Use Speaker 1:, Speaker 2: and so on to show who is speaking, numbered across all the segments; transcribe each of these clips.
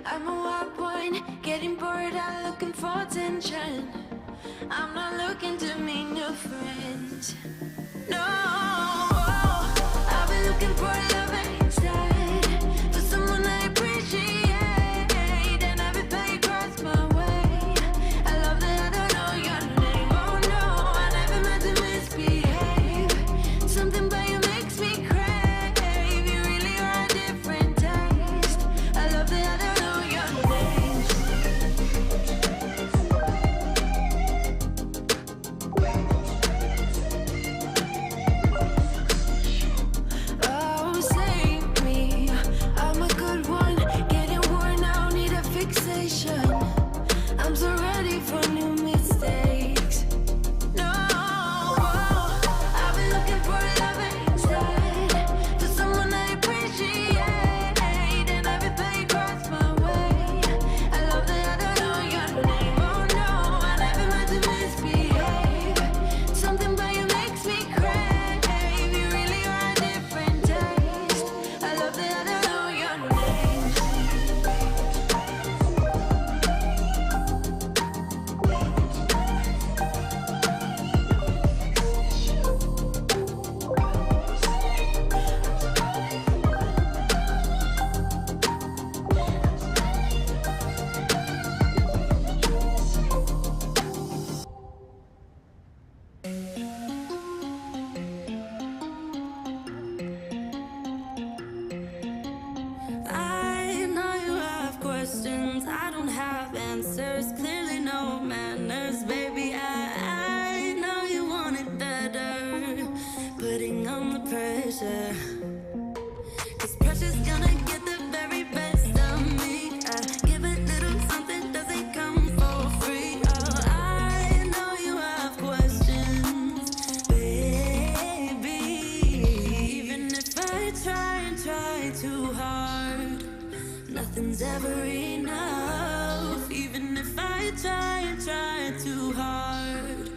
Speaker 1: I'm a wild one, getting bored out looking for attention. I'm not looking to meet new friends. No, I've been looking for love instead, for someone I appreciate, and every page crossed my way. I love that I don't know your name. Oh no, I never meant to misbehave. Something about you makes me crave. You really are a different taste. I love that I don't know your name. Oh, save me. I'm a good one, getting worn out, need a fixation. I'm so ready for new mistakes. No, I've been looking for love instead, for someone I appreciate, and every page crossed my way. I love that I don't know your name. Oh no, I never meant to misbehave. Something about you makes me crave. You really are a different taste. I love that I don't know your name. I know you have questions, I don't have answers, clearly no manners, baby. I know you want it better, putting on the pressure, 'cause pressure's gonna get the very best of me. I give a little something, doesn't come for free. Oh, I know you have questions, baby. Even if I try and try too hard, nothing's ever enough. Even if I try and try too hard,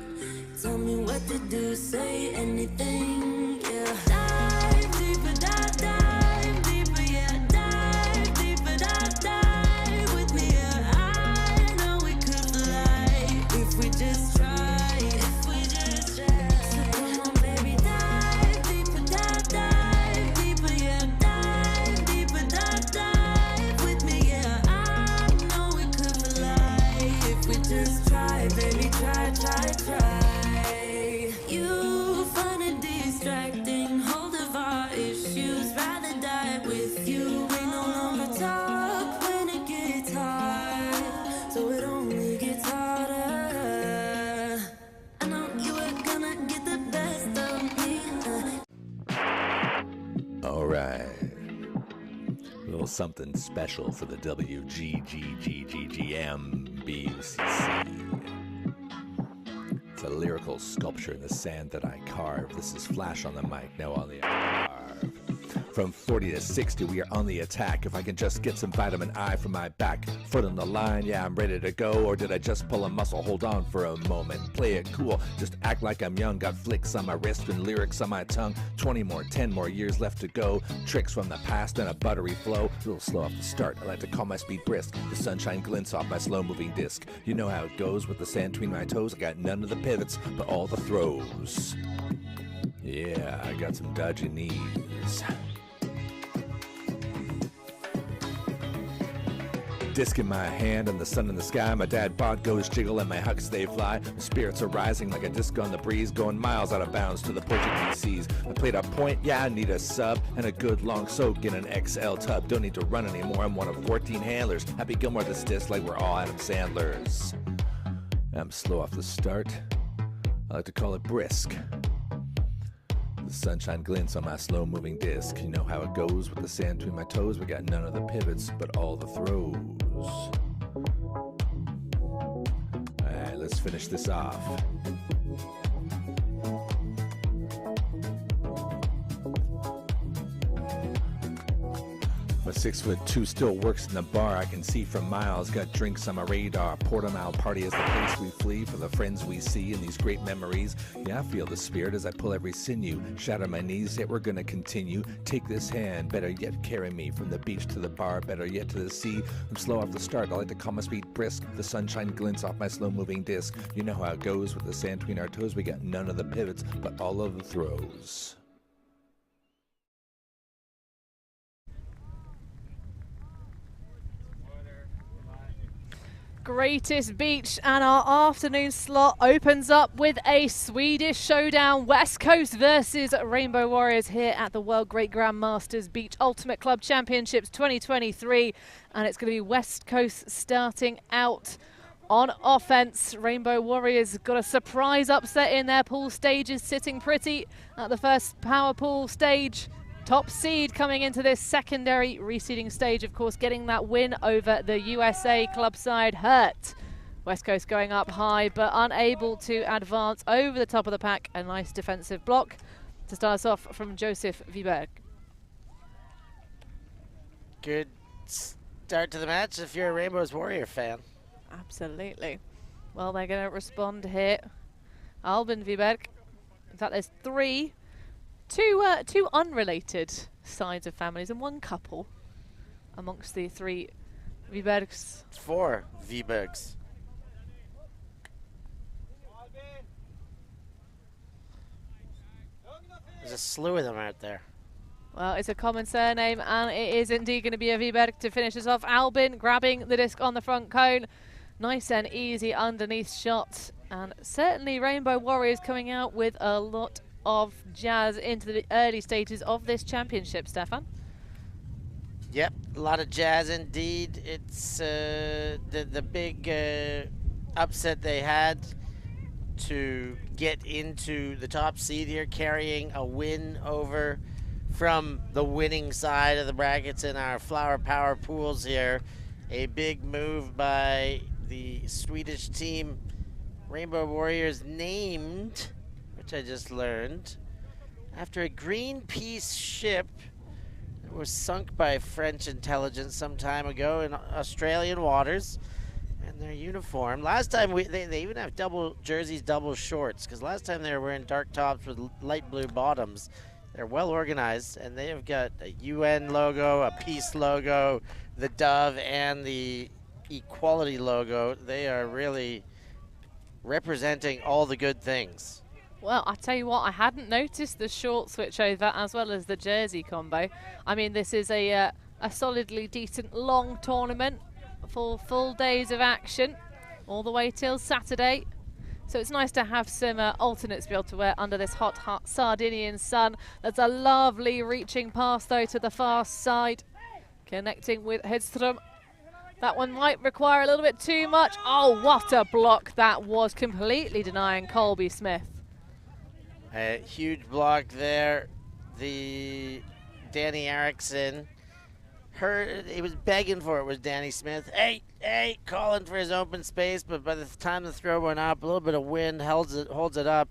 Speaker 1: tell me what to do, say anything, yeah. Dive deeper, dive deeper, yeah. Dive deeper, dive with me, yeah. I know we could fly if we just try. If we just try. So come on, baby, dive deeper, dive deeper, yeah. Dive deeper, dive with me, yeah. I know we could fly if we just try, baby, try, try, try. You find it distracting, hold of our issues, rather die with you. We no longer talk when it gets hard, so it only gets harder. I know you were gonna get the best of me.
Speaker 2: All right. A little something special for the WGGMBUCC. It's a lyrical sculpture in the sand that I carve. This is Flash on the mic, now on the carve. From 40 to 60, we are on the attack. If I can just get some vitamin I from my back foot on the line, yeah, I'm ready to go. Or did I just pull a muscle? Hold on for a moment. Play it cool, just act like I'm young. Got flicks on my wrist and lyrics on my tongue. 10 more years left to go. Tricks from the past and a buttery flow. A little slow off the start, I like to call my speed brisk. The sunshine glints off my slow-moving disc. You know how it goes with the sand between my toes. I got none of the pivots, but all the throws. Yeah, I got some dodgy knees. Disc in my hand and the sun in the sky. My dad bod goes jiggle and my hucks they fly. My spirits are rising like a disc on the breeze, going miles out of bounds to the Portuguese seas. I played a point, yeah, I need a sub and a good long soak in an XL tub. Don't need to run anymore, I'm one of 14 handlers. Happy Gilmore this disc like we're all Adam Sandlers. I'm slow off the start, I like to call it brisk. The sunshine glints on my slow-moving disc. You know how it goes with the sand between my toes. We got none of the pivots, but all the throws. Alright, let's finish this off. My 6'2" still works in the bar. I can see from miles. Got drinks on my radar. Portimao party is the place we flee for the friends we see and these great memories. Yeah, I feel the spirit as I pull every sinew. Shatter my knees, yet we're gonna continue. Take this hand, better yet carry me from the beach to the bar, better yet to the sea. I'm slow off the start. I like to calm my speed brisk. The sunshine glints off my slow-moving disc. You know how it goes with the sand between our toes. We got none of the pivots, but all of the throws.
Speaker 3: Greatest beach, and our afternoon slot opens up with a Swedish showdown. Westcoast versus Rainbow Warriors here at the World Great Grandmasters Beach Ultimate Club Championships 2023. And it's going to be Westcoast starting out on offense. Rainbow Warriors got a surprise upset in their pool stages, sitting pretty at the first power pool stage. Top seed coming into this secondary reseeding stage, of course, getting that win over the USA club side hurt. Westcoast going up high, but unable to advance over the top of the pack. A nice defensive block to start us off from Joseph Wiberg.
Speaker 4: Good start to the match if you're a Rainbows Warrior fan.
Speaker 3: Absolutely. Well, they're going to respond here. Albin Wiberg. In fact, there's two unrelated sides of families and one couple amongst the three Wibergs.
Speaker 4: 4 Wibergs. There's a slew of them out there.
Speaker 3: Well, it's a common surname, and it is indeed going to be a Wiberg to finish us off. Albin grabbing the disc on the front cone. Nice and easy underneath shot. And certainly Rainbow Warriors coming out with a lot of jazz into the early stages of this championship, Stefan.
Speaker 4: Yep, a lot of jazz indeed. It's the big upset they had to get into the top seed here, carrying a win over from the winning side of the brackets in our Flower Power pools here. A big move by the Swedish team. Rainbow Warriors named, which I just learned, after a Greenpeace ship that was sunk by French intelligence some time ago in Australian waters. And their uniform, last time they even have double jerseys, double shorts, because last time they were wearing dark tops with light blue bottoms. They're well organized, and they have got a UN logo, a peace logo, the dove, and the equality logo. They are really representing all the good things.
Speaker 3: Well, I tell you what, I hadn't noticed the short switch over as well as the jersey combo. I mean, this is a solidly decent long tournament for full days of action all the way till Saturday. So it's nice to have some alternates to be able to wear under this hot Sardinian sun. That's a lovely reaching pass though to the far side, connecting with Hedström. That one might require a little bit too much. Oh, what a block that was, completely denying Colby Smith.
Speaker 4: A huge block there. The Danny Erickson, he was begging for it, was Danny Smith. Hey, calling for his open space, but by the time the throw went up, a little bit of wind holds it up,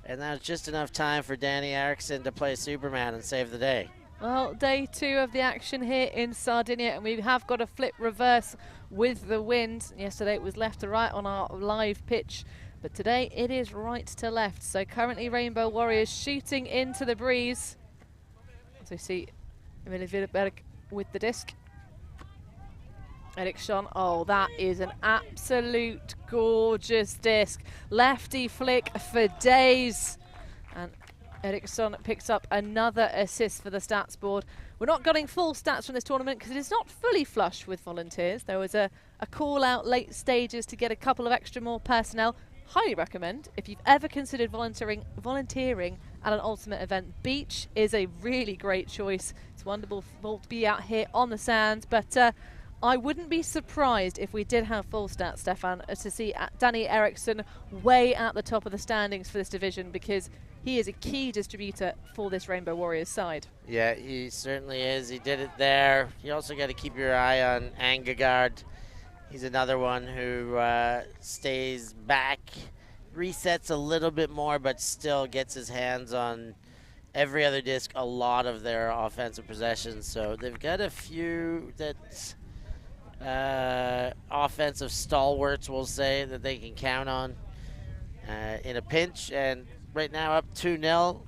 Speaker 4: and that was just enough time for Danny Erickson to play Superman and save the day.
Speaker 3: Well, day 2 of the action here in Sardinia, and we have got a flip reverse with the wind. Yesterday it was left to right on our live pitch, but today it is right to left. So currently Rainbow Warriors shooting into the breeze. As we see Emilie Wiberg with the disc. Eriksson, oh, that is an absolute gorgeous disc. Lefty flick for days. And Eriksson picks up another assist for the stats board. We're not getting full stats from this tournament because it is not fully flush with volunteers. There was a call out late stages to get a couple of extra more personnel. Highly recommend if you've ever considered volunteering at an ultimate event. Beach is a really great choice. It's wonderful to be out here on the sands, but I wouldn't be surprised if we did have full stats, Stefan, to see Danny Eriksson way at the top of the standings for this division, because he is a key distributor for this Rainbow Warriors side.
Speaker 4: Yeah, he certainly is. He did it there. You also got to keep your eye on Angegaard. He's another one who stays back, resets a little bit more, but still gets his hands on every other disc a lot of their offensive possessions. So they've got a few that offensive stalwarts, we'll say, that they can count on in a pinch. And right now up 2-0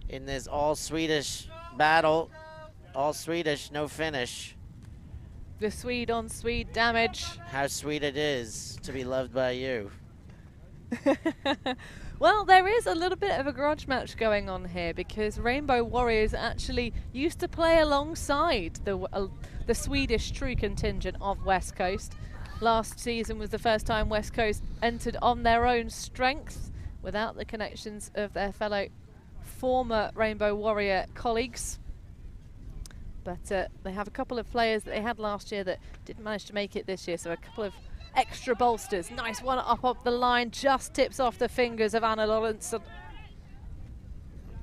Speaker 4: in this all-Swedish battle. All Swedish, no finish.
Speaker 3: The Swede on Swede damage.
Speaker 4: How sweet it is to be loved by you.
Speaker 3: Well, there is a little bit of a grudge match going on here because Rainbow Warriors actually used to play alongside the Swedish true contingent of Westcoast. Last season was the first time Westcoast entered on their own strength without the connections of their fellow former Rainbow Warrior colleagues. But they have a couple of players that they had last year that didn't manage to make it this year, so a couple of extra bolsters. Nice one up the line, just tips off the fingers of Anna Lawrence.
Speaker 4: I'll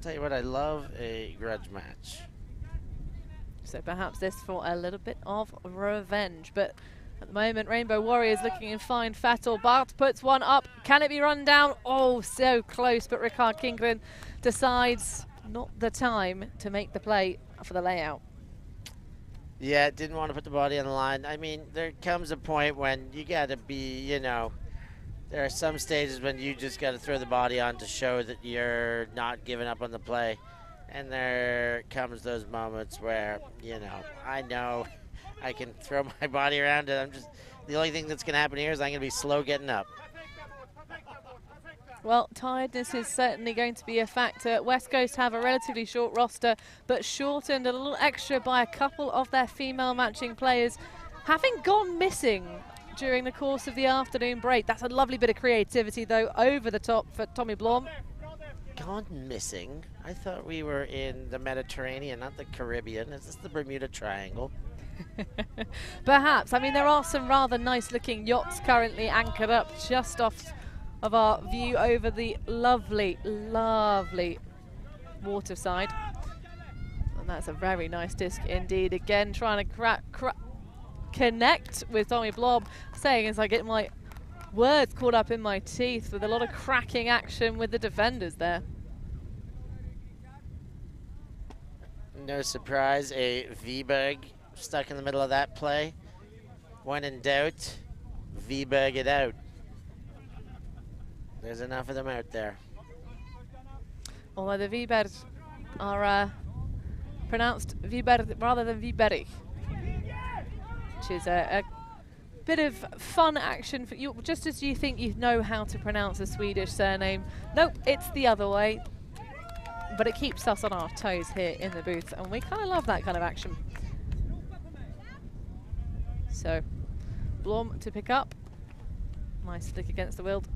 Speaker 4: tell you what, I love a grudge match.
Speaker 3: So perhaps this for a little bit of revenge. But at the moment, Rainbow Warriors looking in fine fettle. Bart puts one up. Can it be run down? Oh, so close, but Ricard Kingren decides not the time to make the play for the layout.
Speaker 4: Yeah, didn't want to put the body on the line. I mean, there comes a point when you got to be, you know, there are some stages when you just got to throw the body on to show that you're not giving up on the play. And there comes those moments where, you know I can throw my body around and the only thing that's going to happen here is I'm going to be slow getting up.
Speaker 3: Well, tiredness is certainly going to be a factor. Westcoast have a relatively short roster, but shortened a little extra by a couple of their female matching players having gone missing during the course of the afternoon break. That's a lovely bit of creativity, though, over the top for Tommy Blom.
Speaker 4: Gone missing? I thought we were in the Mediterranean, not the Caribbean. Is this the Bermuda Triangle?
Speaker 3: Perhaps. I mean, there are some rather nice-looking yachts currently anchored up just off of our view over the lovely, lovely waterside. And that's a very nice disc indeed. Again, trying to connect with Tommy Blob, saying as I get my words caught up in my teeth with a lot of cracking action with the defenders there.
Speaker 4: No surprise, a V-Berg stuck in the middle of that play. When in doubt, V-Berg it out. There's enough of them out there.
Speaker 3: Although the Viberg are pronounced Viberg rather than Viberg, which is a bit of fun action for you, just as you think you know how to pronounce a Swedish surname. Nope, it's the other way. But it keeps us on our toes here in the booth, and we kind of love that kind of action. So, Blom to pick up. Nice flick against the Wild.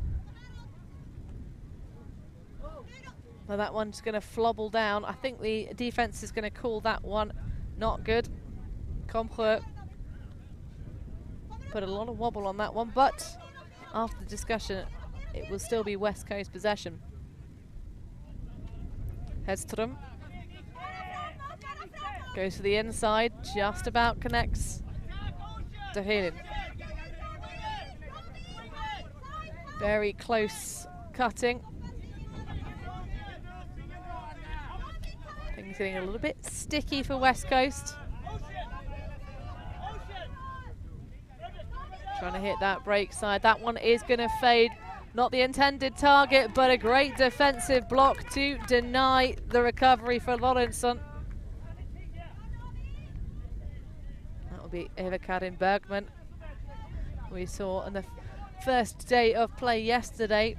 Speaker 3: Well, that one's going to flobble down. I think the defense is going to call that one not good. Compreux put a lot of wobble on that one, but after the discussion, it will still be Westcoast possession. Hedström goes to the inside, just about connects to Helen. Very close cutting. Things getting a little bit sticky for Westcoast. Trying to hit that break side. That one is going to fade. Not the intended target, but a great defensive block to deny the recovery for Lorentzon. That will be Eva Karin Bergman. We saw on the first day of play yesterday,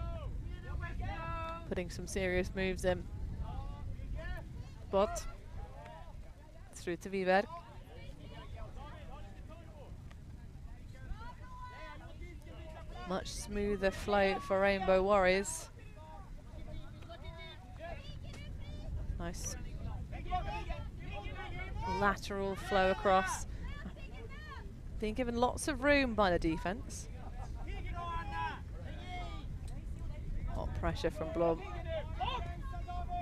Speaker 3: putting some serious moves in. But through to Viberg. Much smoother flow for Rainbow Warriors. Nice lateral flow across. Being given lots of room by the defense. Hot pressure from Blom.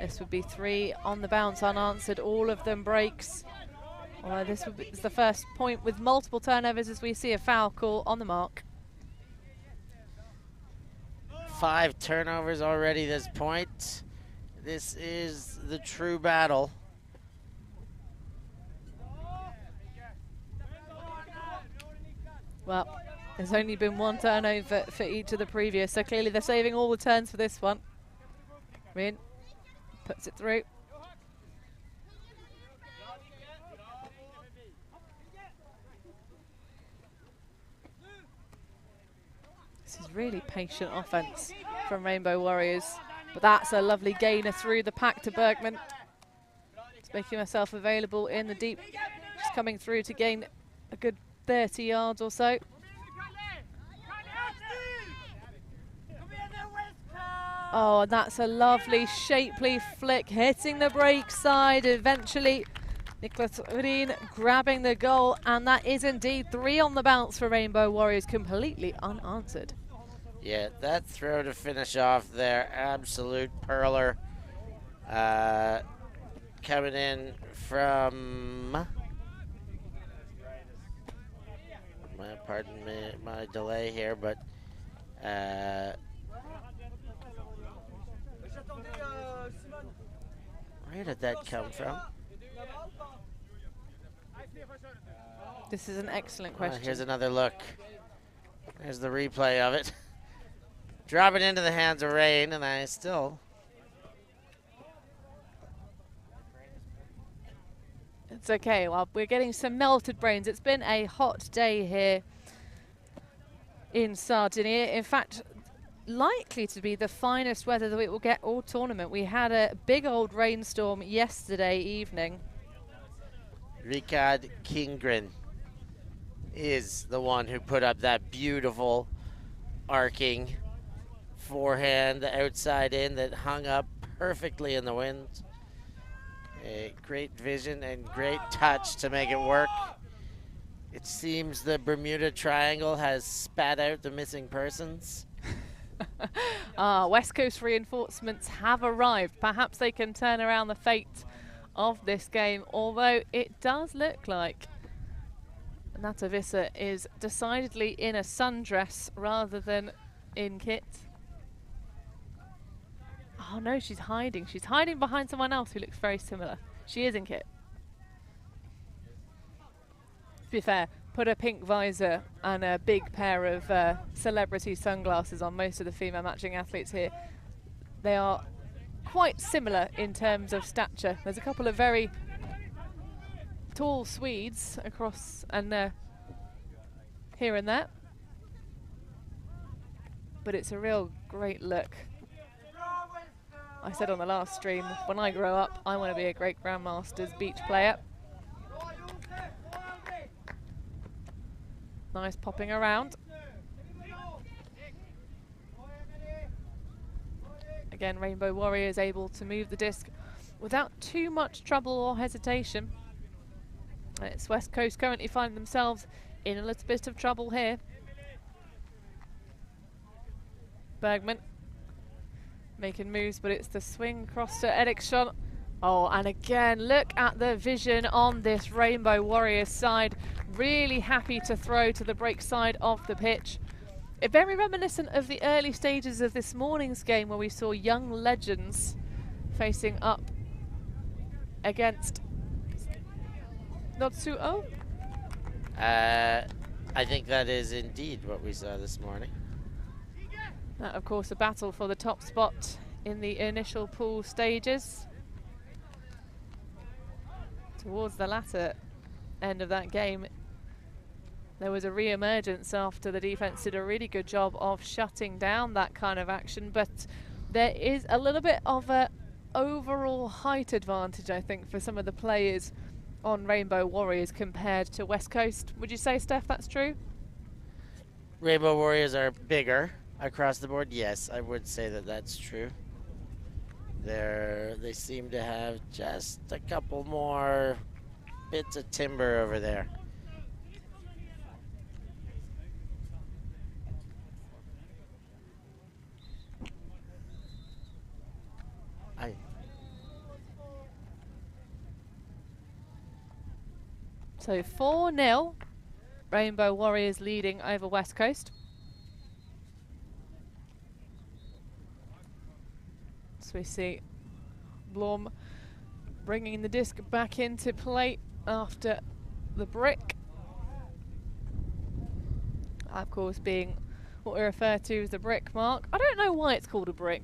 Speaker 3: This would be 3 on the bounce unanswered, all of them breaks. Although this would be the first point with multiple turnovers as we see a foul call on the mark. 5
Speaker 4: turnovers already this point. This is the true battle.
Speaker 3: Well, there's only been one turnover for each of the previous, so clearly they're saving all the turns for this one. Rin puts it through. This is really patient offense from Rainbow Warriors, but that's a lovely gainer through the pack to Bergman. Just making herself available in the deep, just coming through to gain a good 30 yards or so. Oh, and that's a lovely, shapely flick, hitting the break side. Eventually, Nicholas Urin grabbing the goal, and that is indeed 3 on the bounce for Rainbow Warriors, completely unanswered.
Speaker 4: Yeah, that throw to finish off there, absolute perler. Coming in from, pardon me, my delay here, but where did that come from?
Speaker 3: This is an excellent question.
Speaker 4: Here's another look. There's the replay of it. Drop it into the hands of Rain, and I still...
Speaker 3: It's okay, well, we're getting some melted brains. It's been a hot day here in Sardinia. In fact, likely to be the finest weather that we will get all tournament. We had a big old rainstorm yesterday evening.
Speaker 4: Rikard Kingren is the one who put up that beautiful arcing forehand outside in that hung up perfectly in the wind. A great vision and great touch to make it work. It seems the Bermuda Triangle has spat out the missing persons.
Speaker 3: West Coast reinforcements have arrived. Perhaps they can turn around the fate of this game, although it does look like Natavissa is decidedly in a sundress rather than in kit. Oh no, she's hiding. She's hiding behind someone else who looks very similar. She is in kit. To be fair, put a pink visor and a big pair of celebrity sunglasses on most of the female matching athletes here. They are quite similar in terms of stature. There's a couple of very tall Swedes across and here and there. But it's a real great look. I said on the last stream, when I grow up, I want to be a great Grandmasters beach player. Nice popping around. Again, Rainbow Warriors able to move the disc without too much trouble or hesitation. And it's West Coast currently finding themselves in a little bit of trouble here. Bergman making moves, but it's the swing across to Eriksson. Oh, and again, look at the vision on this Rainbow Warriors side. Really happy to throw to the break side of the pitch. Very reminiscent of the early stages of this morning's game where we saw young legends facing up against Notsuo.
Speaker 4: I think that is indeed what we saw this morning.
Speaker 3: That, of course, a battle for the top spot in the initial pool stages. Towards the latter end of that game, there was a re-emergence after the defense did a really good job of shutting down that kind of action, but there is a little bit of a overall height advantage, I think, for some of the players on Rainbow Warriors compared to West Coast. Would you say, Steph, that's true?
Speaker 4: Rainbow Warriors are bigger across the board. Yes, I would say that that's true. They seem to have just a couple more bits of timber over there.
Speaker 3: So 4-0, Rainbow Warriors leading over West Coast. So we see Blom bringing the disc back into play after the brick. Of course, being what we refer to as the brick mark. I don't know why it's called a brick.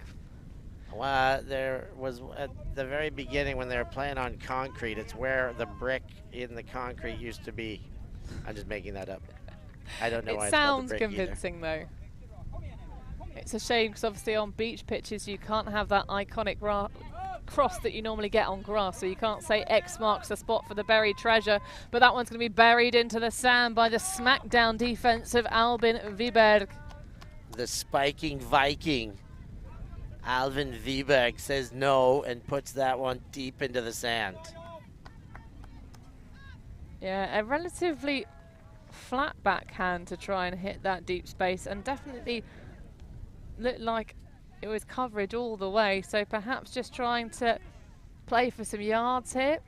Speaker 4: Well, there was at the very beginning when they were playing on concrete, it's where the brick in the concrete used to be. I'm just making that up. I don't know why it's called the brick either.
Speaker 3: It sounds convincing though. It's a shame because obviously on beach pitches you can't have that iconic cross that you normally get on grass, so you can't say X marks the spot for the buried treasure, but that one's going to be buried into the sand by the smackdown defense of Albin Wiberg.
Speaker 4: The spiking Viking, Alvin Wiberg, says no and puts that one deep into the sand.
Speaker 3: Yeah, a relatively flat backhand to try and hit that deep space, and definitely looked like it was coverage all the way, so perhaps just trying to play for some yards here.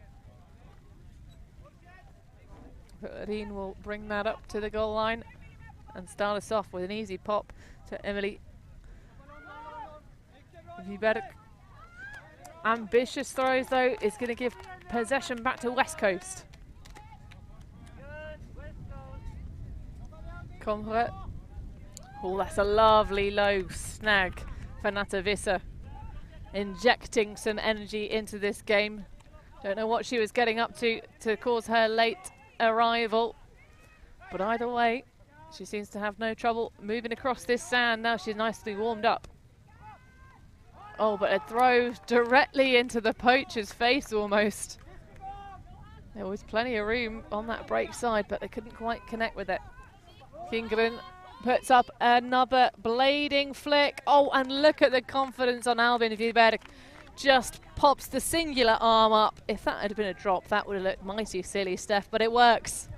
Speaker 3: But Rien will bring that up to the goal line and start us off with an easy pop to Emily Wiberg. Ambitious throws though is going to give possession back to Westcoast. Converge. Oh, that's a lovely low snag for Nata Visser, injecting some energy into this game. Don't know what she was getting up to cause her late arrival, but either way, she seems to have no trouble moving across this sand. Now she's nicely warmed up. Oh, but a throw directly into the poacher's face almost. There was plenty of room on that break side, but they couldn't quite connect with it. Kingren puts up another blading flick. Oh, and look at the confidence on Albin Wiberg. Just pops the singular arm up. If that had been a drop, that would have looked mighty silly, Steph, but it works.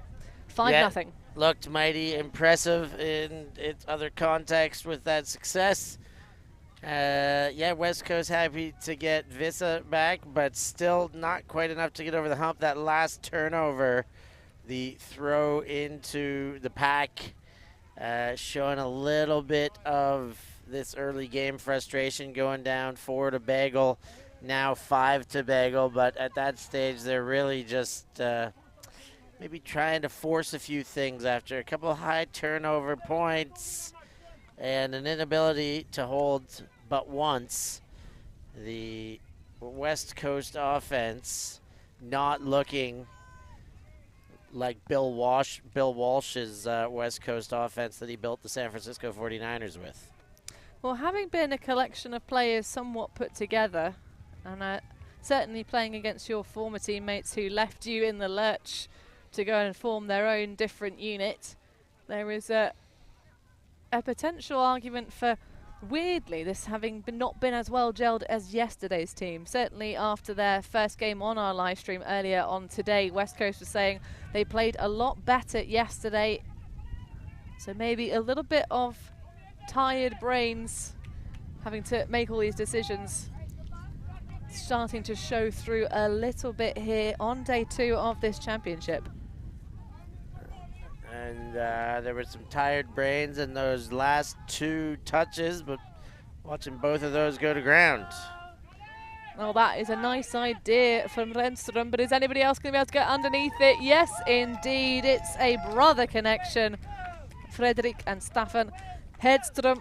Speaker 3: 5-0.
Speaker 4: Looked mighty impressive in its other context with that success. Yeah, West Coast happy to get Visser back, but still not quite enough to get over the hump. That last turnover, the throw into the pack, showing a little bit of this early game frustration, going down 4 to Bagel, now 5 to Bagel, but at that stage they're really just maybe trying to force a few things after a couple of high turnover points and an inability to hold but once. The West Coast offense not looking like Bill Walsh's West Coast offense that he built the San Francisco 49ers with.
Speaker 3: Well, having been a collection of players somewhat put together, and certainly playing against your former teammates who left you in the lurch to go and form their own different unit, there is a potential argument for, weirdly, this having not been as well gelled as yesterday's team. Certainly after their first game on our live stream earlier on today, West Coast was saying they played a lot better yesterday. So maybe a little bit of tired brains having to make all these decisions starting to show through a little bit here on day 2 of this championship.
Speaker 4: And there were some tired brains in those last 2 touches, but watching both of those go to ground.
Speaker 3: Well, that is a nice idea from Renström, but is anybody else going to be able to get underneath it? Yes, indeed. It's a brother connection. Fredrik and Staffan Hedström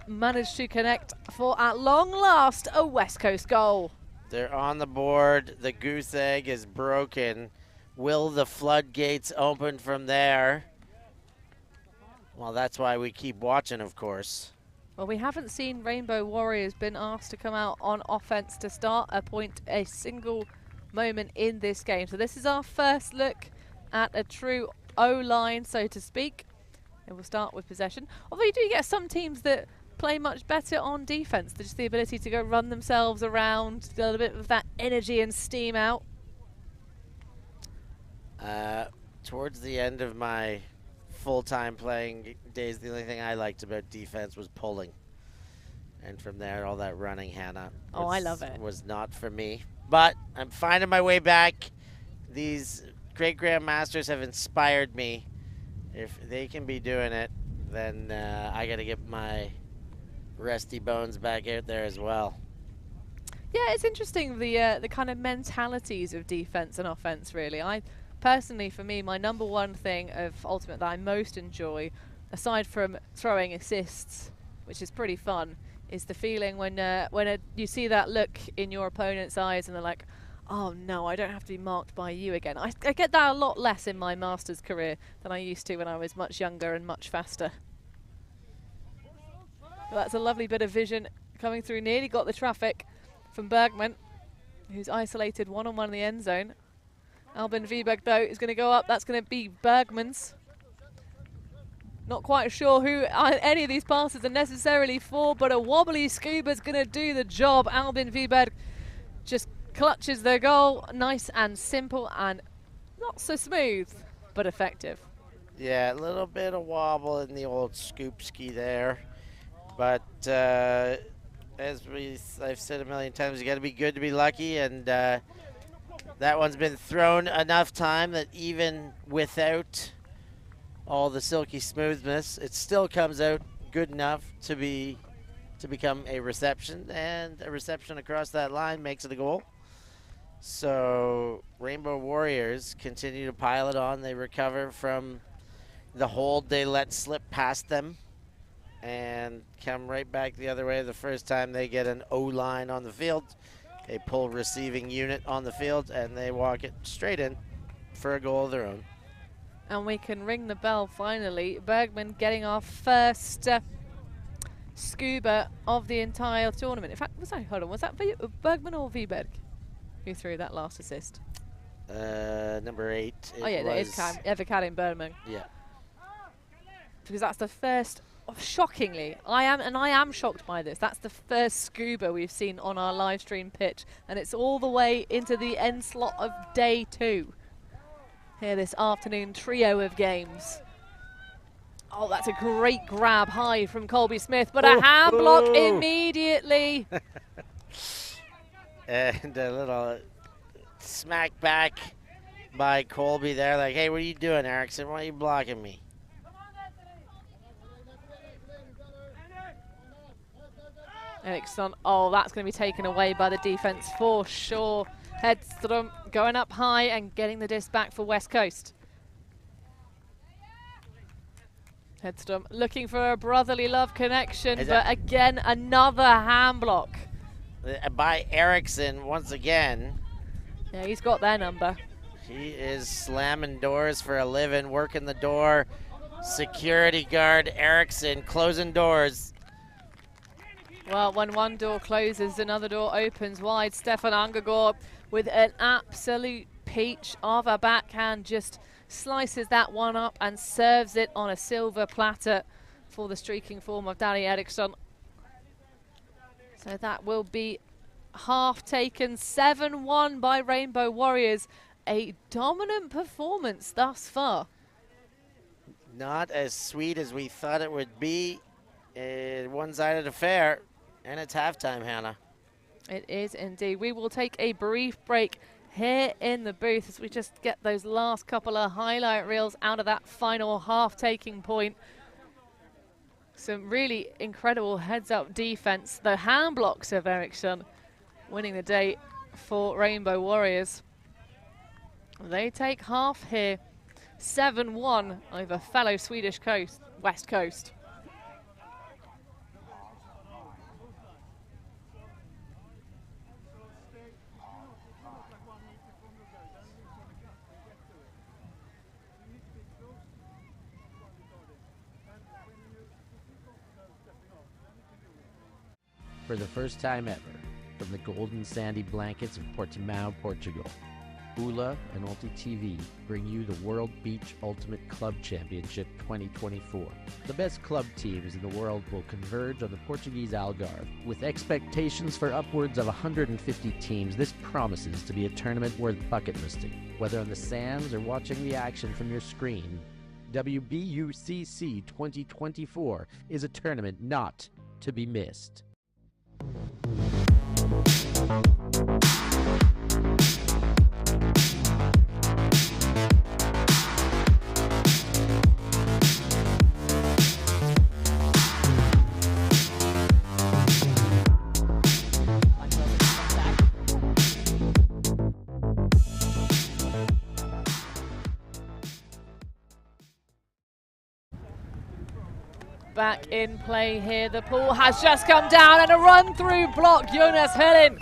Speaker 3: managed to connect for, at long last, a West Coast goal.
Speaker 4: They're on the board. The goose egg is broken. Will the floodgates open from there? Well, that's why we keep watching, of course.
Speaker 3: Well, we haven't seen Rainbow Warriors been asked to come out on offense to start a single moment in this game. So this is our first look at a true O-line, so to speak. And we'll start with possession. Although you do get some teams that play much better on defense. Just the ability to go run themselves around, get a little bit of that energy and steam out.
Speaker 4: Towards the end of my full-time playing days, the only thing I liked about defense was pulling. And from there, all that running, Hannah,
Speaker 3: I love it.
Speaker 4: Was not for me. But I'm finding my way back. These great grandmasters have inspired me. If they can be doing it, then I got to get my rusty bones back out there as well.
Speaker 3: Yeah, it's interesting the kind of mentalities of defense and offense. Really, I personally, for me, my number one thing of Ultimate that I most enjoy, aside from throwing assists, which is pretty fun, is the feeling when you see that look in your opponent's eyes and they're like, oh no, I don't have to be marked by you again. I get that a lot less in my Masters career than I used to when I was much younger and much faster. Well, that's a lovely bit of vision coming through. Nearly got the traffic from Bergman, who's isolated one-on-one in the end zone. Albin Wiberg, though, is going to go up. That's going to be Bergman's. Not quite sure who any of these passes are necessarily for, but a wobbly scuba's going to do the job. Albin Wiberg just clutches the goal. Nice and simple and not so smooth, but effective.
Speaker 4: Yeah, a little bit of wobble in the old scoop ski there. But as I've said a million times, you got to be good to be lucky, and that one's been thrown enough time that even without all the silky smoothness, it still comes out good enough to become a reception, and a reception across that line makes it a goal. So Rainbow Warriors continue to pile it on. They recover from the hold they let slip past them and come right back the other way. The first time they get an O-line on the field, a pull receiving unit on the field, and they walk it straight in for a goal of their own.
Speaker 3: And we can ring the bell finally. Bergman getting our first scuba of the entire tournament. In fact, was that Bergman or Wiberg who threw that last assist?
Speaker 4: Number 8.
Speaker 3: Oh yeah, that is Karin Bergman.
Speaker 4: Yeah.
Speaker 3: Because that's the first. Shockingly, I am shocked by this. That's the first scuba we've seen on our live stream pitch, and it's all the way into the end slot of day 2. Here, this afternoon trio of games. Oh, that's a great grab high from Colby Smith, but a hand block immediately.
Speaker 4: And a little smack back by Colby there, like, hey, what are you doing, Erickson? Why are you blocking me?
Speaker 3: Eriksson, oh, that's going to be taken away by the defense for sure. Hedstrom going up high and getting the disc back for Westcoast. Hedstrom looking for a brotherly love connection, but again, another hand block.
Speaker 4: By Erickson once again.
Speaker 3: Yeah, he's got their number.
Speaker 4: He is slamming doors for a living, working the door. Security guard Erickson closing doors.
Speaker 3: Well, when one door closes, another door opens wide. Stefan Angegor with an absolute peach of a backhand, just slices that one up and serves it on a silver platter for the streaking form of Danny Eriksson. So that will be half taken, 7-1 by Rainbow Warriors. A dominant performance thus far.
Speaker 4: Not as sweet as we thought it would be. A one-sided affair. And it's halftime, Hannah.
Speaker 3: It is indeed. We will take a brief break here in the booth as we just get those last couple of highlight reels out of that final half taking point. Some really incredible heads-up defense. The hand blocks of Eriksson winning the day for Rainbow Warriors. They take half here, 7-1 over fellow Swedish coast, West Coast.
Speaker 5: For the first time ever, from the golden sandy blankets of Portimao, Portugal, ULA and UltiTV bring you the World Beach Ultimate Club Championship 2024. The best club teams in the world will converge on the Portuguese Algarve. With expectations for upwards of 150 teams, this promises to be a tournament worth bucket listing. Whether on the sands or watching the action from your screen, WBUCC 2024 is a tournament not to be missed.
Speaker 3: back in play here. The pool has just come down and a run through block. Jonas Helen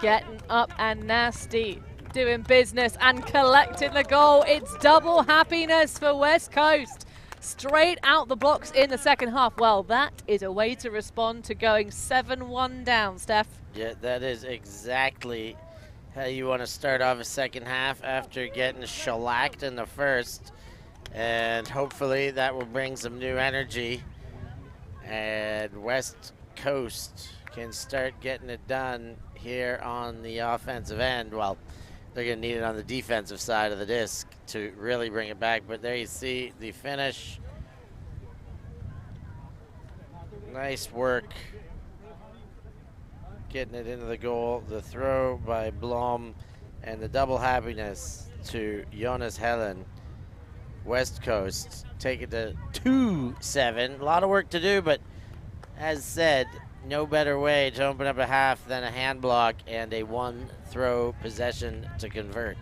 Speaker 3: getting up and nasty, doing business and collecting the goal. It's double happiness for Westcoast. Straight out the blocks in the second half. Well, that is a way to respond to going 7-1 down, Steph.
Speaker 4: Yeah, that is exactly how you want to start off a second half after getting shellacked in the first. And hopefully that will bring some new energy. And West Coast can start getting it done here on the offensive end. Well, they're going to need it on the defensive side of the disc to really bring it back. But there you see the finish. Nice work getting it into the goal. The throw by Blom and the double happiness to Jonas Helen. West Coast take it to 2-7. A lot of work to do, but as said, no better way to open up a half than a hand block and a one throw possession to convert.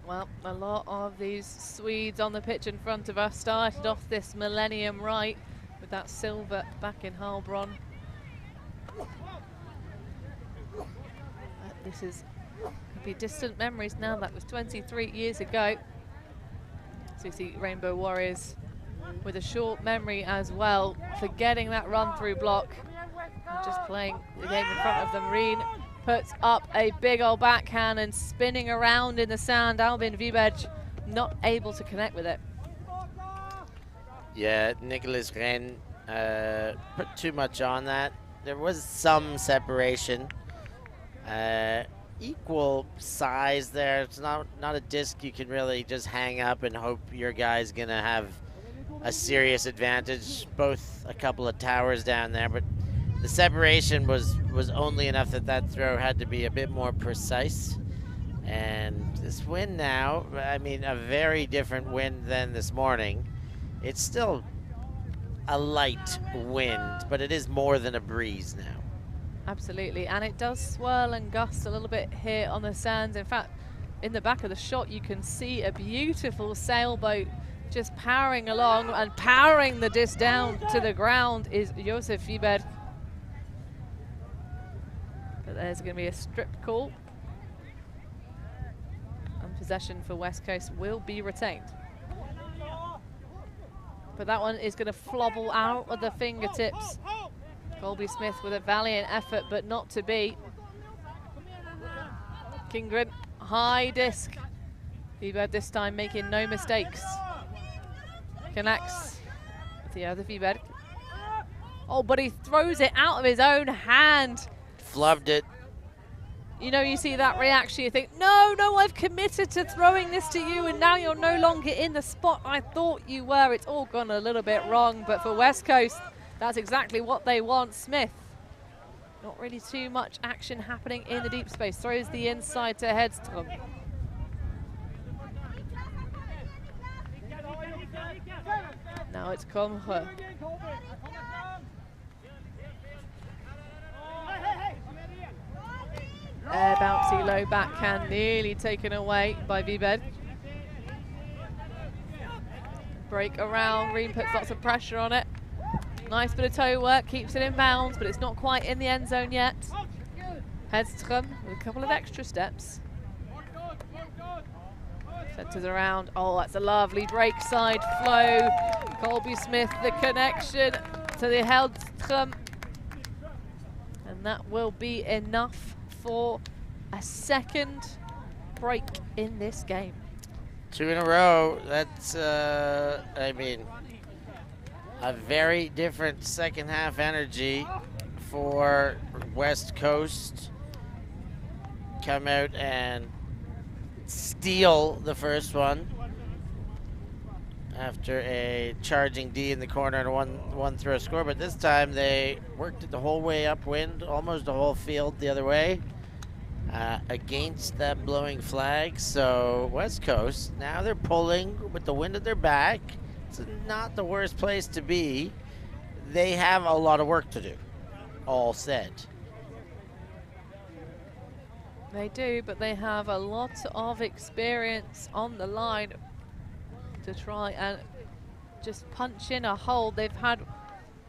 Speaker 3: Well, a lot of these Swedes on the pitch in front of us started off this millennium right with that silver back in Heilbronn. This is could be distant memories now. That was 23 years ago. So you see Rainbow Warriors with a short memory as well for getting that run through block and just playing the game in front of them. Reen puts up a big old backhand and spinning around in the sand. Albin Vibej not able to connect with it.
Speaker 4: Yeah, Nicholas Ren put too much on that. There was some separation. Equal size there. It's not a disc you can really just hang up and hope your guy's gonna have a serious advantage. Both a couple of towers down there, but the separation was only enough that throw had to be a bit more precise. And this wind now, I mean, a very different wind than this morning. It's still a light wind, but it is more than a breeze now.
Speaker 3: Absolutely, and it does swirl and gust a little bit here on the sands. In fact, in the back of the shot, you can see a beautiful sailboat just powering along, and powering the disc down to the ground is Josef Vibert. But there's going to be a strip call, and possession for West Coast will be retained. But that one is going to flobble out of the fingertips. Colby Smith with a valiant effort, but not to be. Kingren, high disc. Vibert this time making no mistakes. Connects with the other Vibert. Oh, but he throws it out of his own hand.
Speaker 4: Flubbed it.
Speaker 3: You know, you see that reaction, you think, no, I've committed to throwing this to you, and now you're no longer in the spot I thought you were. It's all gone a little bit wrong, but for West Coast, that's exactly what they want. Smith, not really too much action happening in the deep space. Throws the inside to Hedstrom. Now it's Komhe. Bouncy low backhand, nearly taken away by Vibed. Break around, Reen puts lots of pressure on it. Nice bit of toe work, keeps it in bounds, but it's not quite in the end zone yet. Hedstrom with a couple of extra steps. Centers around, oh, that's a lovely break side flow. Colby Smith, the connection to the Hedstrom. And that will be enough for a second break in this game.
Speaker 4: 2 in a row, that's, I mean, a very different second half energy for West Coast. Come out and steal the first one after a charging D in the corner and one throw score, but this time they worked it the whole way upwind, almost the whole field the other way, against that blowing flag. So West Coast, now they're pulling with the wind at their back. It's not the worst place to be. They have a lot of work to do, all said.
Speaker 3: They do, but they have a lot of experience on the line to try and just punch in a hold. They've had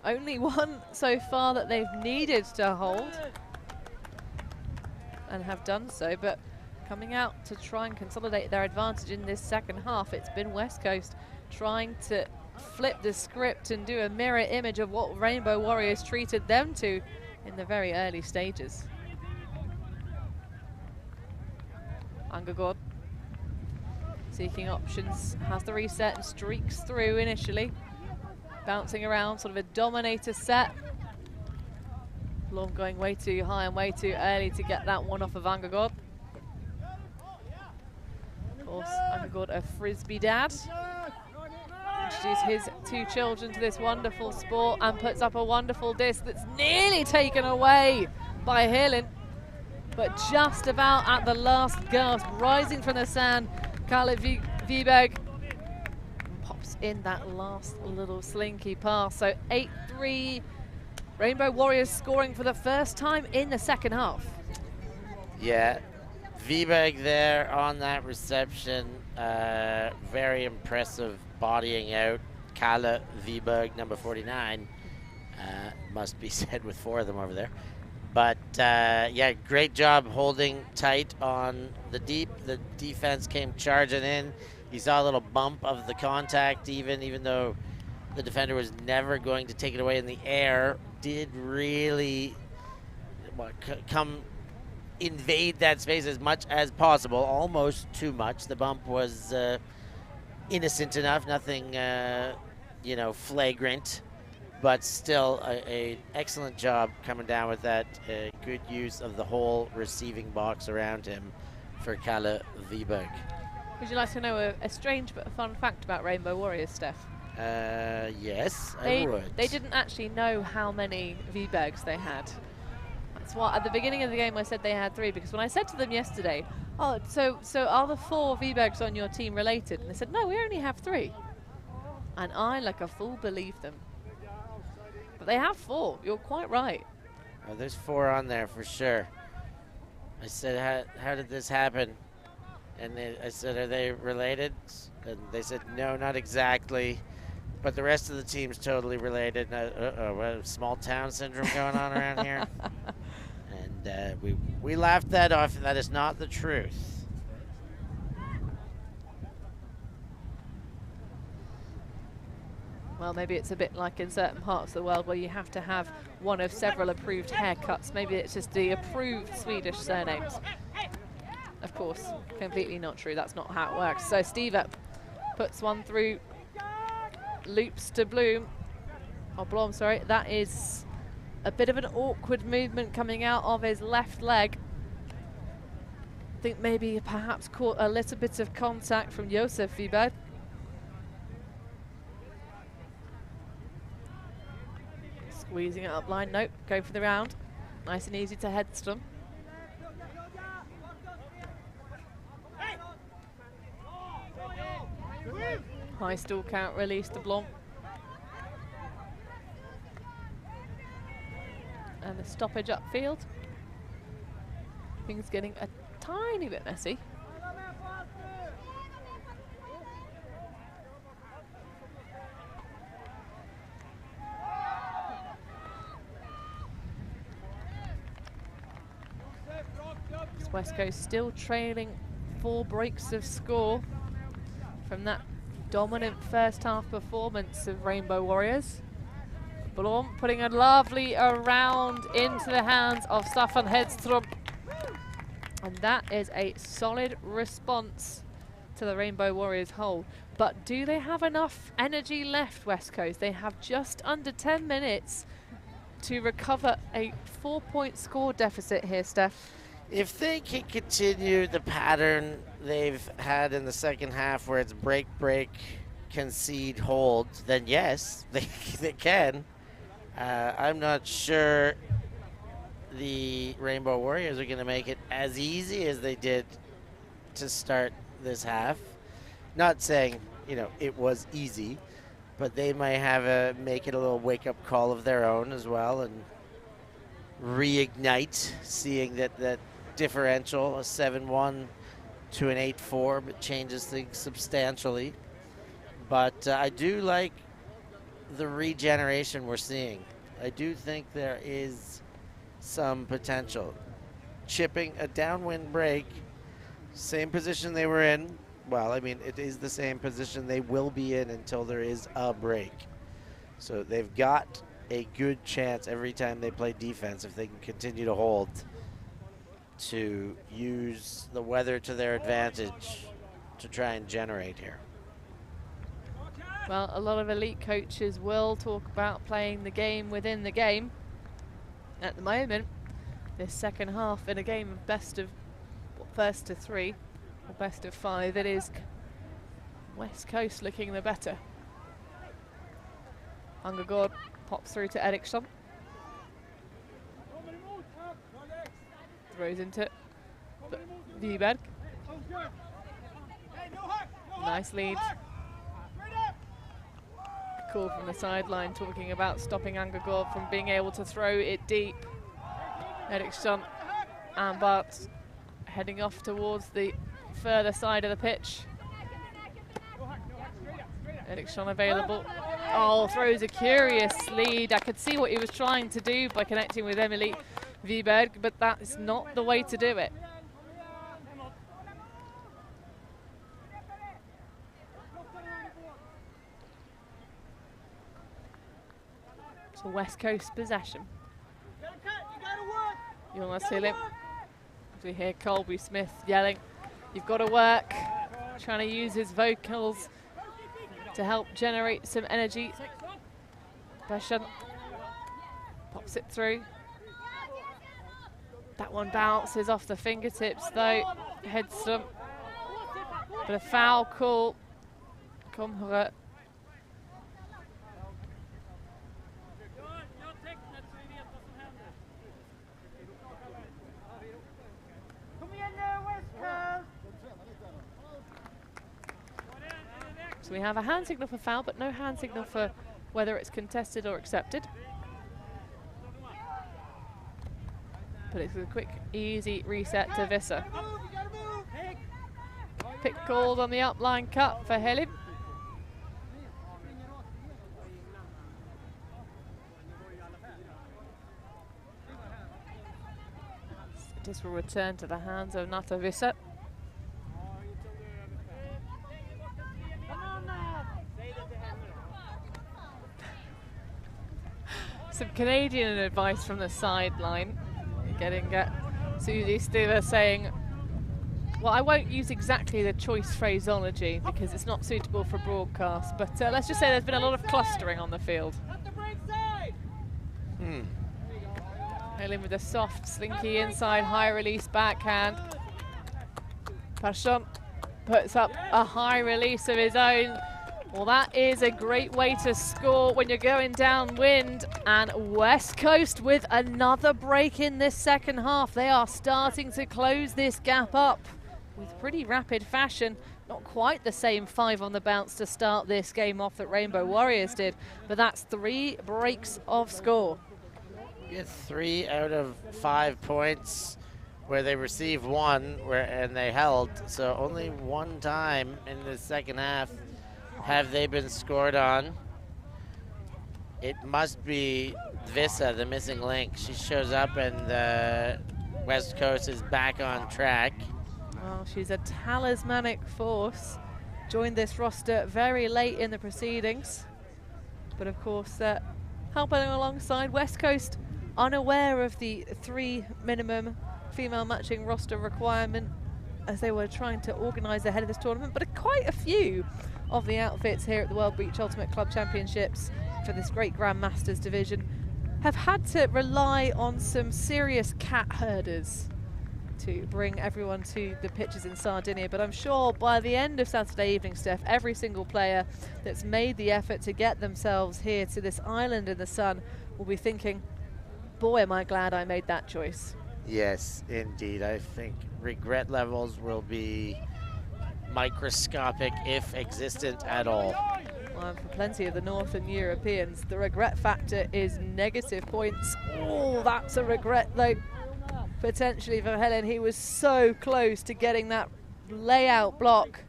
Speaker 3: only one so far that they've needed to hold and have done so, but coming out to try and consolidate their advantage in this second half, it's been Westcoast trying to flip the script and do a mirror image of what Rainbow Warriors treated them to in the very early stages. Angagod seeking options, has the reset and streaks through initially. Bouncing around, sort of a dominator set. Blom going way too high and way too early to get that one off of Angagod. Of course, Angagod, a Frisbee dad. Introduced his 2 children to this wonderful sport and puts up a wonderful disc that's nearly taken away by Hillen. But just about at the last gasp, rising from the sand, Carla Viberg pops in that last little slinky pass. So 8-3, Rainbow Warriors scoring for the first time in the second half.
Speaker 4: Yeah, Viberg there on that reception, very impressive bodying out Carla Viberg, number 49. Must be said with 4 of them over there. But yeah, great job holding tight on the deep. The defense came charging in. You saw a little bump of the contact even though the defender was never going to take it away in the air. Did really come invade that space as much as possible, almost too much. The bump was innocent enough, nothing you know, flagrant. But still, a excellent job coming down with that. Good use of the whole receiving box around him for Carla Viberg.
Speaker 3: Would you like to know a strange but fun fact about Rainbow Warriors, Steph?
Speaker 4: Yes, I would.
Speaker 3: They didn't actually know how many Vibergs they had. That's why at the beginning of the game I said they had 3, because when I said to them yesterday, oh, so are the 4 Vibergs on your team related? And they said, no, we only have 3. And I, like a fool, believed them. But they have 4. You're quite right.
Speaker 4: Oh, there's 4 on there for sure. I said, how did this happen? And I said, are they related? And they said, no, not exactly. But the rest of the team's totally related. What, small town syndrome going on around here? And we laughed that off, and that is not the truth.
Speaker 3: Well, maybe it's a bit like in certain parts of the world where you have to have one of several approved haircuts. Maybe it's just the approved Swedish surnames. Of course, completely not true. That's not how it works. So Steve puts one through, loops to Bloom. Oh, Blom, sorry. That is a bit of an awkward movement coming out of his left leg. I think maybe perhaps caught a little bit of contact from Josef Viberg. Squeezing it up line, nope, go for the round. Nice and easy to Hedstrom. High stall count release to Blom. And the stoppage upfield. Things getting a tiny bit messy. Westcoast still trailing 4 breaks of score from that dominant first half performance of Rainbow Warriors. Blom putting a lovely around into the hands of Staffan Hedstrom. And that is a solid response to the Rainbow Warriors hole. But do they have enough energy left, Westcoast? They have just under 10 minutes to recover a 4-point score deficit here, Steph.
Speaker 4: If they can continue the pattern they've had in the second half where it's break, break, concede, hold, then yes, they can. I'm not sure the Rainbow Warriors are going to make it as easy as they did to start this half. Not saying, you know, it was easy, but they might have make it a little wake-up call of their own as well and reignite, seeing that differential, a 7-1 to an 8-4, but changes things substantially. But I do like the regeneration we're seeing. I do think there is some potential. Chipping a downwind break, same position they were in. Well, I mean, it is the same position they will be in until there is a break. So they've got a good chance every time they play defense, if they can continue to hold, to use the weather to their advantage to try and generate here.
Speaker 3: Well, a lot of elite coaches will talk about playing the game within the game. At the moment, this second half in a game of best of first to 3 or best of 5, it is West Coast looking the better. Angergaard pops through to Eriksson. Throws into Wiberg. Nice lead. Call from the sideline talking about stopping Angergaard from being able to throw it deep. Eriksson and Bart heading off towards the further side of the pitch. Eriksson available. Oh, throws a curious lead. I could see what he was trying to do by connecting with Emily Wiberg, but that is not the way to do it. So West Coast possession. Jonas Hillim. As we hear Colby Smith yelling, "You've got to work," trying to use his vocals to help generate some energy. Beshan pops it through. That one bounces off the fingertips though. Headstone. But a foul call. Komhre. So we have a hand signal for foul, but no hand signal for whether it's contested or accepted. But it's a quick, easy reset to Visser. Pick called on the upline cut for Hillim. This will return to the hands of Nata Visser. Some Canadian advice from the sideline. Getting Susie Stiver saying, well, I won't use exactly the choice phraseology because it's not suitable for broadcast, but let's just say there's been a lot of clustering on the field. Hillim with a soft, slinky inside, high release backhand. Pashon puts up a high release of his own. Well, that is a great way to score when you're going downwind. And West Coast with another break in this second half. They are starting to close this gap up with pretty rapid fashion. Not quite the same 5 on the bounce to start this game off that Rainbow Warriors did, but that's 3 breaks of score.
Speaker 4: You get 3 out of 5 points where they received 1 and they held. So only 1 time in the second half have they been scored on. It must be Vissa, the missing link. She shows up and the West Coast is back on track.
Speaker 3: Well, she's a talismanic force. Joined this roster very late in the proceedings. But of course, helping alongside West Coast, unaware of the 3 minimum female matching roster requirement as they were trying to organise ahead of this tournament. But quite a few of the outfits here at the World Beach Ultimate Club Championships for this great Grandmasters division have had to rely on some serious cat herders to bring everyone to the pitches in Sardinia. But I'm sure by the end of Saturday evening, Steph, every single player that's made the effort to get themselves here to this island in the sun will be thinking, boy, am I glad I made that choice.
Speaker 4: Yes, indeed. I think regret levels will be microscopic, if existent at all.
Speaker 3: Well, for plenty of the Northern Europeans, the regret factor is negative points. Oh, that's a regret though, potentially for Helen. He was so close to getting that layout block.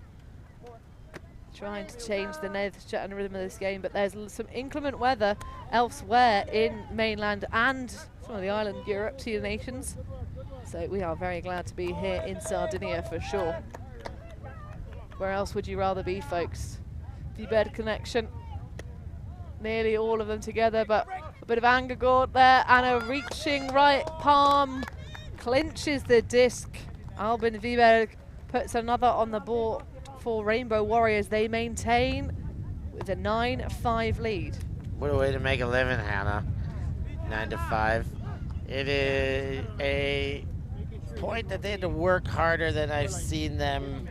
Speaker 3: trying to change the nature and rhythm of this game, but there's some inclement weather elsewhere in mainland and some of the island European nations. So we are very glad to be here in Sardinia for sure. Where else would you rather be, folks? V-bed connection. Nearly all of them together, but a bit of Angegord there, and a reaching right palm clinches the disc. Albin Wiberg puts another on the board for Rainbow Warriors. They maintain with a 9-5 lead.
Speaker 4: What a way to make a living, Hannah. 9-5. It is a point that they had to work harder than I've seen them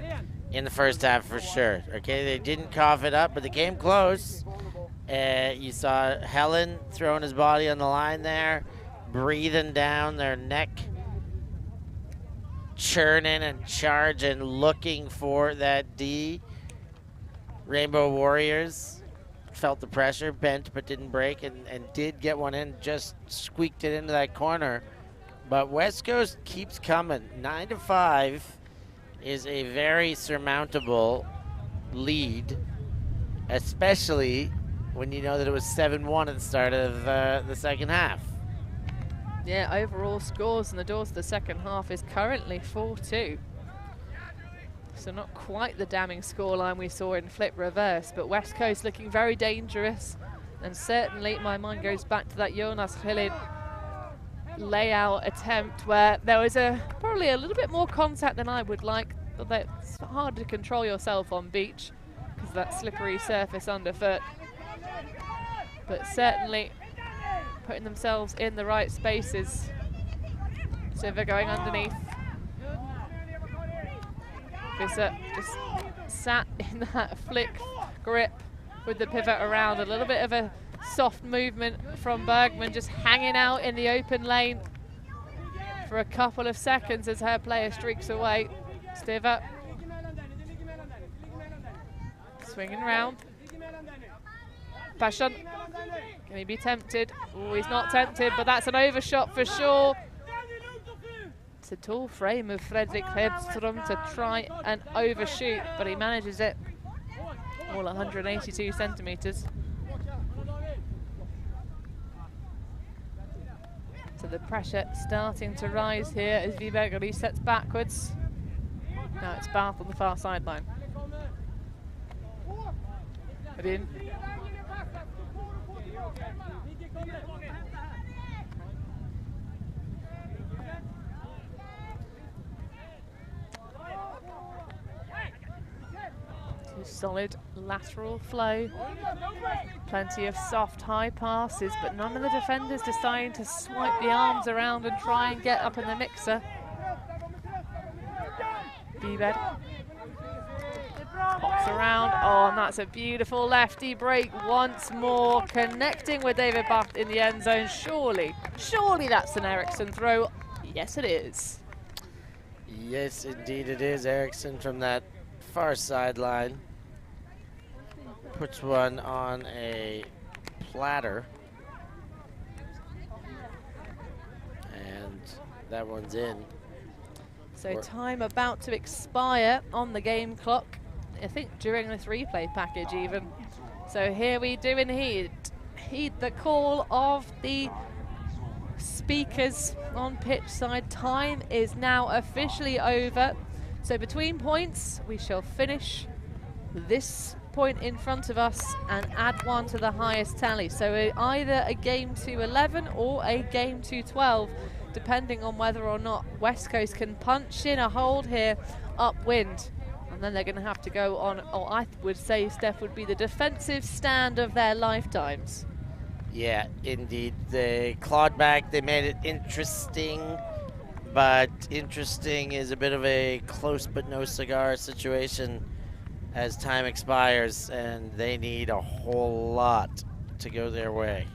Speaker 4: in the first half for sure. Okay, they didn't cough it up, but they came close. You saw Helen throwing his body on the line there, breathing down their neck, churning and charging, looking for that D. Rainbow Warriors felt the pressure, bent but didn't break, and did get one in, just squeaked it into that corner. But Westcoast keeps coming. 9-5 is a very surmountable lead, especially when you know that it was 7-1 at the start of the second half.
Speaker 3: Yeah, overall scores in the doors of the second half is currently 4-2. So not quite the damning scoreline we saw in flip reverse, but Westcoast looking very dangerous. And certainly my mind goes back to that Jonas Hillin layout attempt where there was probably a little bit more contact than I would like. Although it's hard to control yourself on beach because of that slippery surface underfoot. But certainly putting themselves in the right spaces. So they're going underneath. Visser just sat in that flick grip with the pivot around. A little bit of a soft movement from Bergman, just hanging out in the open lane for a couple of seconds as her player streaks away. Stiver swinging round. Passion, can he be tempted? Oh, he's not tempted, but that's an overshot for sure. It's a tall frame of Fredrik Hedström to try and overshoot, but he manages it. All 182 centimetres. So the pressure starting to rise here as Wiberg resets backwards. Now it's Barth on the far sideline. In. Solid lateral flow. Plenty of soft high passes, but none of the defenders deciding to swipe the arms around and try and get up in the mixer. B-bed. Pops around. Oh, and that's a beautiful lefty break once more, connecting with David Barth in the end zone. Surely that's an Eriksson throw. Yes, it is.
Speaker 4: Yes, indeed it is. Eriksson from that far sideline puts one on a platter, and that one's in.
Speaker 3: So time about to expire on the game clock, I think during this replay package even. So here we do indeed heed the call of the speakers on pitch side. Time is now officially over. So between points, we shall finish this point in front of us and add one to the highest tally. So either a game to 11 or a game to 12, depending on whether or not Westcoast can punch in a hold here upwind. And then they're going to have to go on, or I would say, Steph, would be the defensive stand of their lifetimes.
Speaker 4: Yeah, indeed. They clawed back, they made it interesting, but interesting is a bit of a close but no cigar situation as time expires, and they need a whole lot to go their way.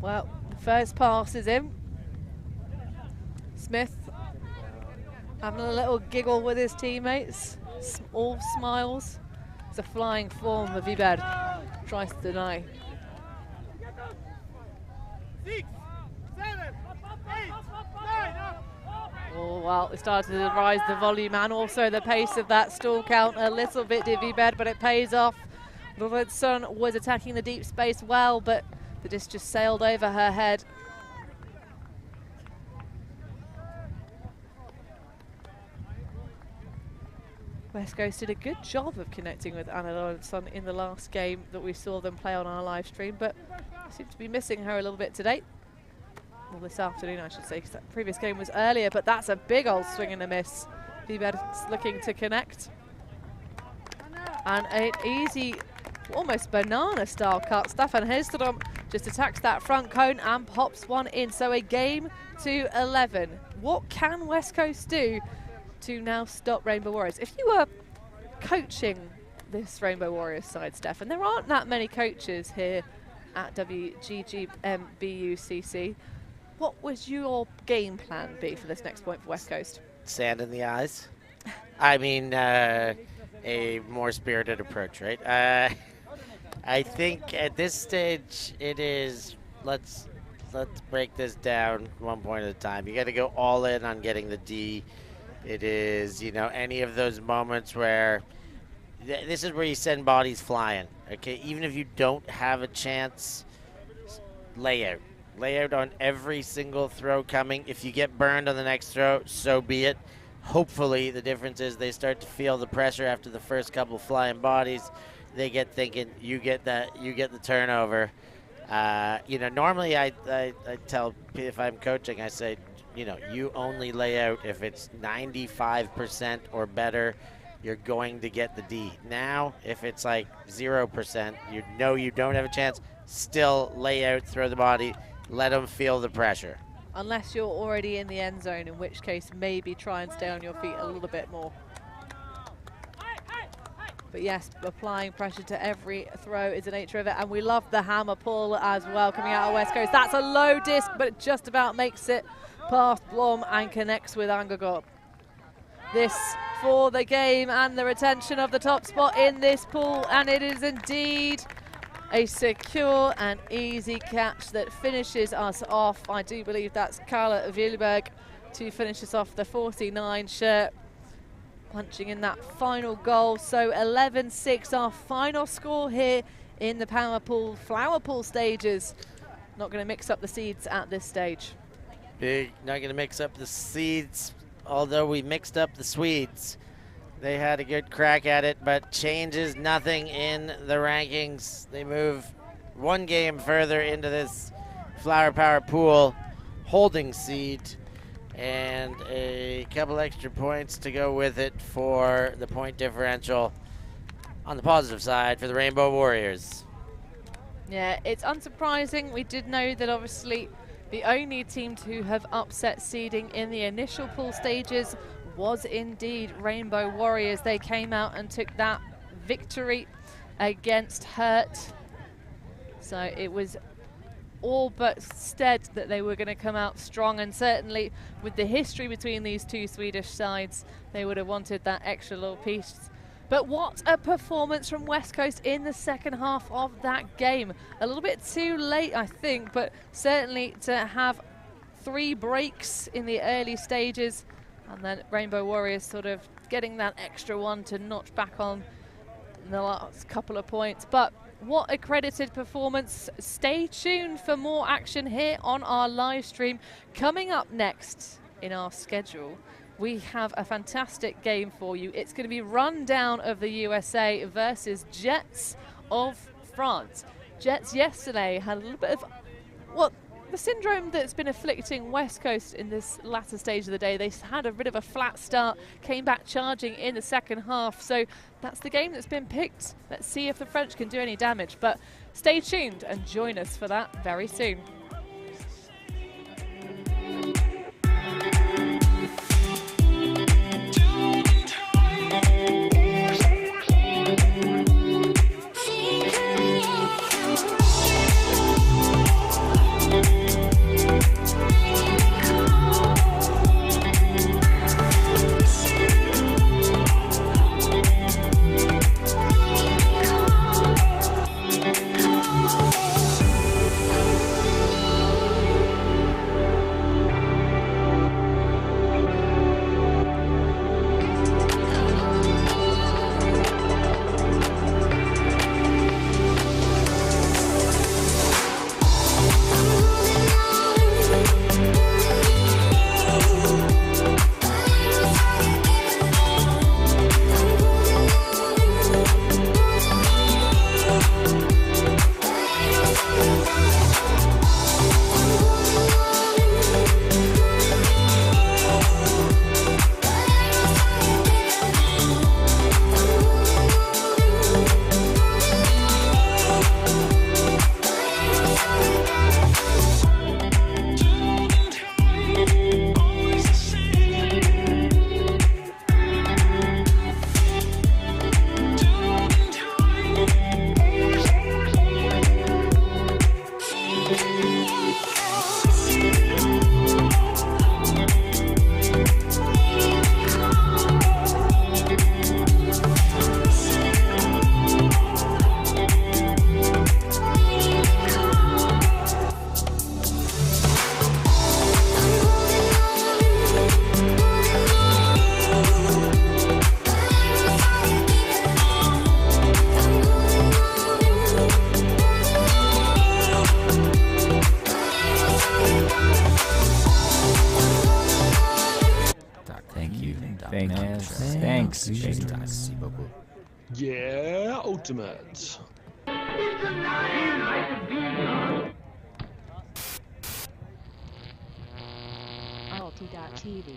Speaker 3: Well, the first pass is in. Smith having a little giggle with his teammates, all smiles. It's a flying form of Wiberg, tries to deny.
Speaker 6: 6, 7, 8, 9,
Speaker 3: Oh, well, it started to rise the volume and also the pace of that stall count a little bit, Divvy Bed, but it pays off. Lorenzson was attacking the deep space well, but the disc just sailed over her head. Westcoast did a good job of connecting with Anna Lorenzson in the last game that we saw them play on our live stream, but seem to be missing her a little bit today. Well, this afternoon, I should say, because that previous game was earlier, but that's a big old swing and a miss. Vibed's looking to connect. And an easy, almost banana-style cut. Staffan Hedström just attacks that front cone and pops one in. So a game to 11. What can Westcoast do to now stop Rainbow Warriors? If you were coaching this Rainbow Warriors side, Stefan, there aren't that many coaches here at WGGMBUCC. What would your game plan be for this next point for Westcoast?
Speaker 4: Sand in the eyes. I mean, a more spirited approach, right? I think at this stage it is, let's break this down one point at a time. You got to go all in on getting the D. It is, you know, any of those moments where this is where you send bodies flying, okay? Even if you don't have a chance, layout on every single throw coming. If you get burned on the next throw, so be it. Hopefully the difference is they start to feel the pressure after the first couple flying bodies. They get thinking, you get the turnover. You know, normally I tell, if I'm coaching, I say, you know, you only lay out if it's 95% or better, you're going to get the D. Now, if it's like 0%, you know you don't have a chance, still lay out, throw the body, let them feel the pressure.
Speaker 3: Unless you're already in the end zone, in which case maybe try and stay on your feet a little bit more. But yes, applying pressure to every throw is the nature of it, and we love the hammer pull as well coming out of Westcoast. That's a low disc, but it just about makes it past Blom and connects with Angagop. This for the game and the retention of the top spot in this pool, and it is indeed a secure and easy catch that finishes us off. I do believe that's Carla Wielberg to finish us off, the 49 shirt, punching in that final goal. So 11-6, our final score here in the power pool, flower pool stages. Not going to mix up the seeds at this stage.
Speaker 4: Big, not going to mix up the seeds, although we mixed up the Swedes. They had a good crack at it, but changes nothing in the rankings. They move one game further into this Flower Power pool, holding seed, and a couple extra points to go with it for the point differential on the positive side for the Rainbow Warriors.
Speaker 3: Yeah, it's unsurprising. We did know that obviously the only team to have upset seeding in the initial pool stages was indeed Rainbow Warriors. They came out and took that victory against Hurt. So it was all but stead that they were going to come out strong, and certainly with the history between these two Swedish sides, they would have wanted that extra little piece. But what a performance from Westcoast in the second half of that game. A little bit too late, I think, but certainly to have 3 breaks in the early stages, and then Rainbow Warriors sort of getting that extra one to notch back on in the last couple of points. But what a credited performance. Stay tuned for more action here on our live stream. Coming up next in our schedule, we have a fantastic game for you. It's going to be rundown of the USA versus Jets of France. Jets yesterday had a little bit of, well, the syndrome that's been afflicting Westcoast in this latter stage of the day. They had a bit of a flat start, came back charging in the second half. So that's the game that's been picked. Let's see if the French can do any damage. But stay tuned and join us for that very soon.
Speaker 6: Thanks. Merci beaucoup.
Speaker 7: Yeah, ultimate.
Speaker 8: ULTI.TV.